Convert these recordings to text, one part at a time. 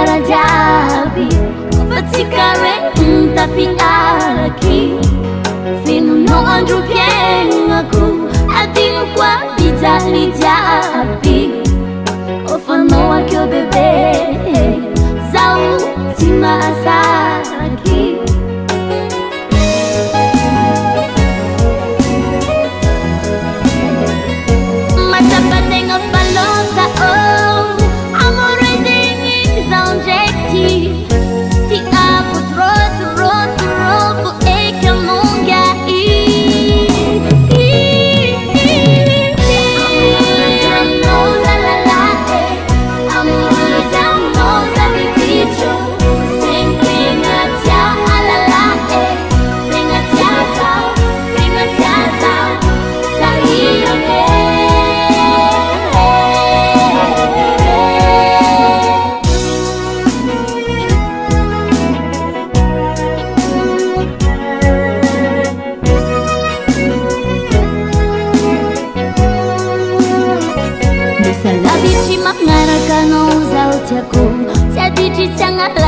fiara jiaby fa tsikare tapi araki finono andro piainako adino koa mijaly jiaby ofanao akeo bebe zaho tsy mahasaraky matsapategna faloza amore zegny zaho ndraiky tiako trotrotrotrofo eky amonga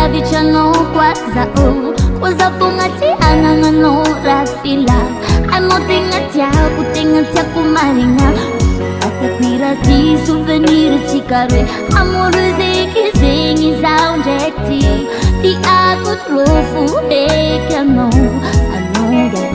Lavicano quazao Quaza pungati anangano rafila Amo tenga tiaku marina Ata quira di souvenir ticare Amore zeki zengi zao njekti Ti aku trofu ekano Anongani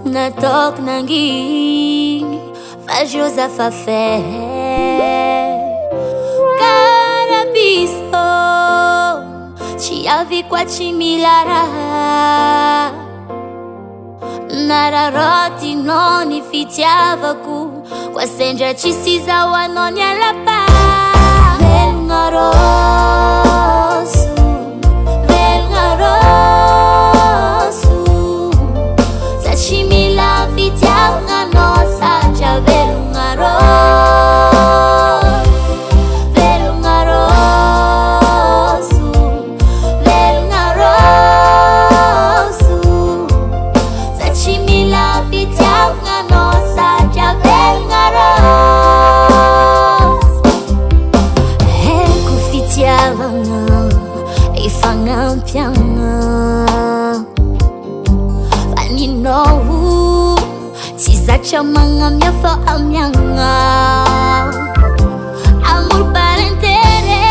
Na tok nanging faz a fé Carabiso Ci avi qua ci milara Nararoti non ifitiavaku Qua sendra ci si zawa non alla pa Velnarosu Sashimila vitianga nosa ja Velnarosu Sashimila vitianga nosa ja Eko fitiavanga Ifangampianga Faninohu Tizacha manga mia fa amyanga Amor parentere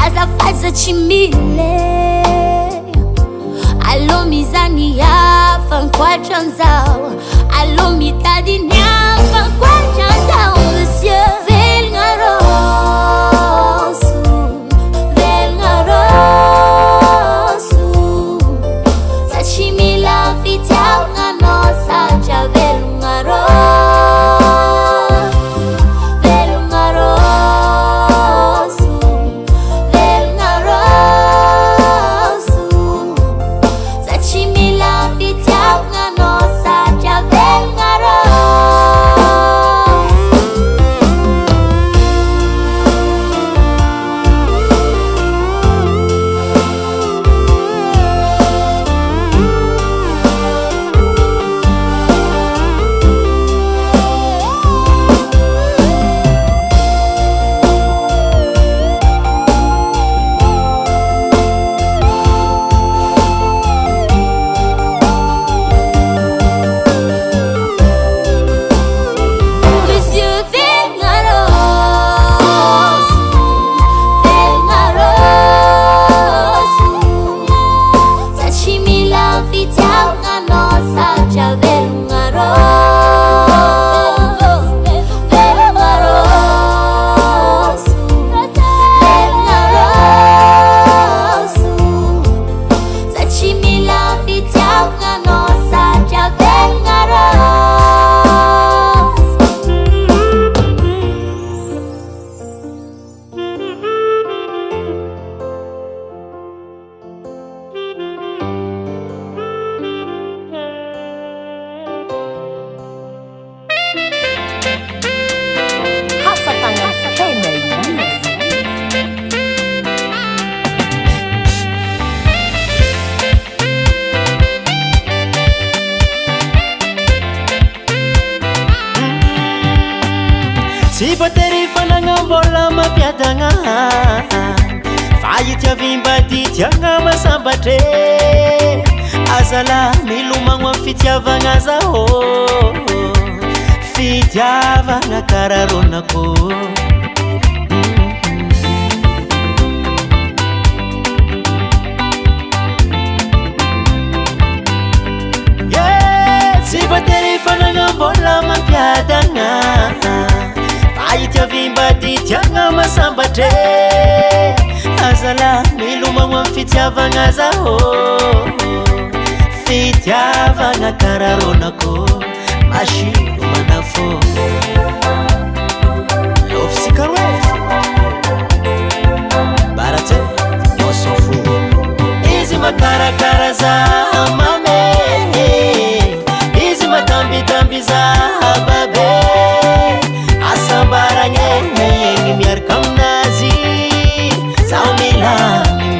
Aza faza chimile Alo miza niafa nkwatr'anzao alomitady niafa nkwatr'anzao monsieur velogna roso velogna roso satria mila fitiavagna anao satria velogna roso velogna roso velogna roso satria mila fitiavagna anao satria velogna roso. Monsieur velogna roso velogna roso satria mila fitiavagna anao satria velogna roso velogna roso velogna roso satria mila fitiavagna anao satria velogna roso. Hasatangan Henry Tsy voatery fanagna-mbola mampiadagna fa itiavim-bady tiagna masambatre azala milomagno amin'ny fitiavagna zaho fitiavagna kararonako tsy voatery fanagna-mbola mampiadagna itiavim-bady tiagna masambatre azala milomagno amin'ny fitiavagna zaho fitiavagna kararonako masiro manafo lofisikaroe baratse osofo izy makarakara za mame izy matambitamby za babe asambaragna egny miaraka aminazy zaho mila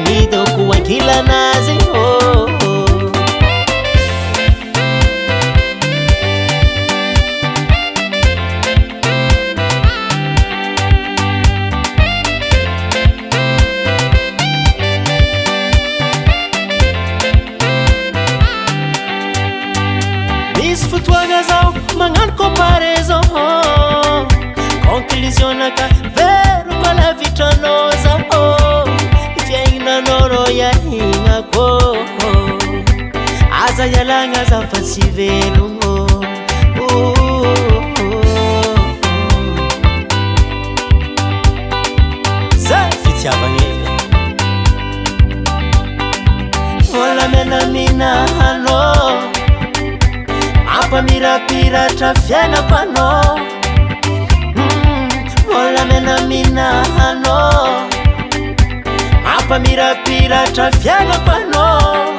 midoko ankilanazy misy fotoagna zaho magnano comparaison conclusionnaka veroko lavitranao zaho fiaignananao ro iahignako aza ialagna za fa tsy velogno za fitiavagna vola menaminahanao mampamirapiratra fiaignako anao vola menaminahanao mampamirapiratra fiaignako anao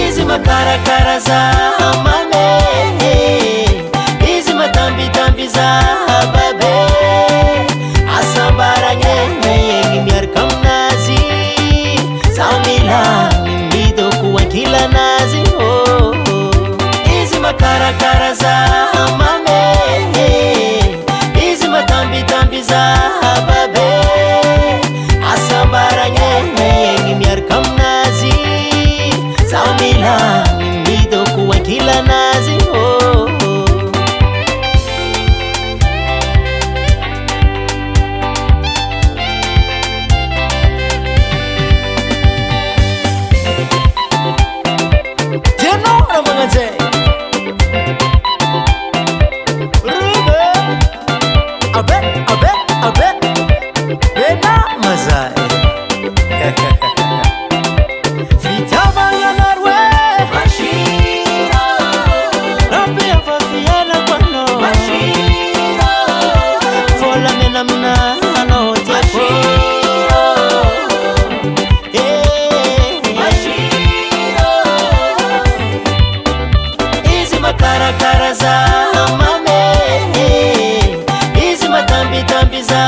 izy makarakara za mame izy matambitamby za babe asambaragna egny miaraka aminazy zaho mila midoko ankilanazy izy makarakara za mame izy matambitamby za babe asambaragna egny miaraka aminazy zaho mila midoko ankilanazy aminanao tiako izy makarakara za mame izy matambitamby za